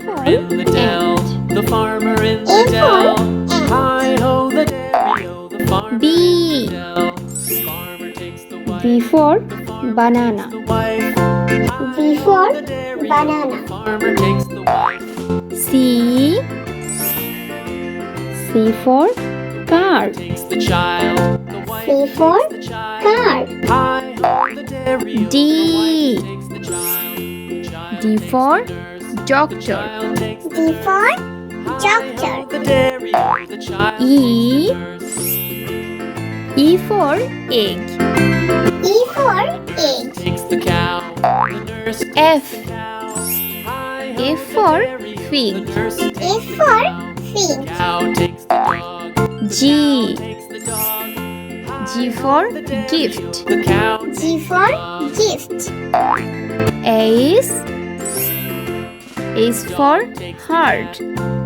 For in the dell, the farmer in the dell. Hi ho the dairy o, the farmer B. in the dell. The farmer takes the wife. B for The farmer banana. takes the wife. B for The dairy o, banana. the farmer takes the wife. C. C for car. Takes the child. The wife C for takes the child. car. Hi ho the dairy o, D. the wife takes the child. The child D takes for the nurse. The doctor. child takes the D for Hi-ho doctor. the dairy o, the child E. takes the nurse. E for egg. E for egg. Takes the cow. The nurse F. takes the cow. Hi-ho F the for dairy o, fig. The nurse takes F the for cow. fig. The cow takes the dog. G. Takes the dog. G for Hi-ho the dairy o, gift. The cow G takes for the dog. gift. H. H for heart.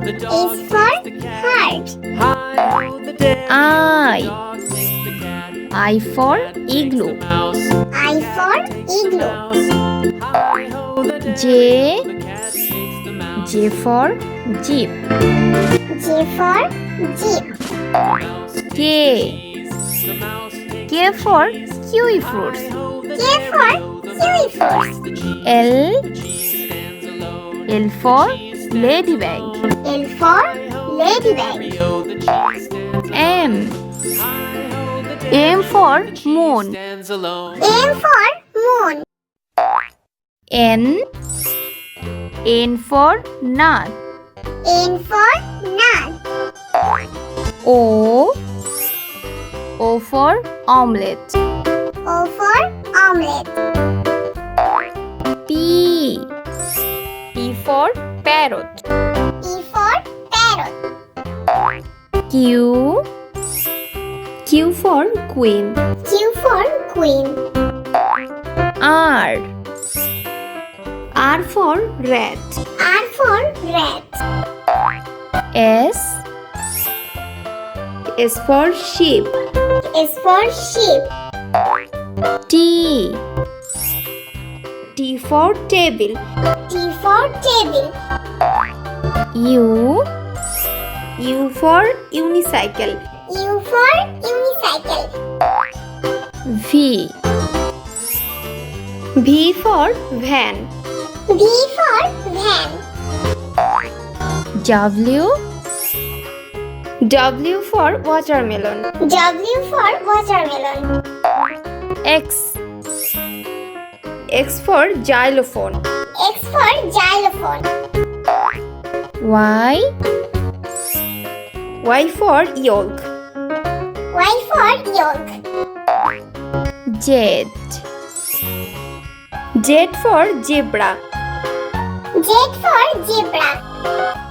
The dog H for takes the cat. heart. Hi-ho the dairy o, I. The dog takes the cat. I for Cat takes igloo. the mouse. I for igloo. Hi-ho the dairy J. o, The cat takes the mouse. J for jeep. J for jeep. Mouse takes K. the cheese. The mouse takes K the for cheese. kiwi fruits. Hi-ho the K dairy for o, The kiwi mouse fruits. takes the cheese. L. The cheese stands alone. L for The cheese stands ladybug. alone. L for Hi-ho the ladybug. dairy o, The cheese stands M. Hi-ho the M dairy o, for The cheese moon. stands alone. M for moon. N. N for nut. N for nut. O. O for omelette. O for omelette. P. P for parrot. P for parrot. Q. Q for queen. Q for queen. R. R for rat. R for rat. S. S for sheep. S for sheep. T. T for table. T for table. U. U for unicycle. U for unicycle. V. V for van. V for van. W. W for watermelon. W for watermelon. X. X for xylophone. X for xylophone. Y. Y for yolk. Y for yolk. Z. Z for zebra. Z for zebra.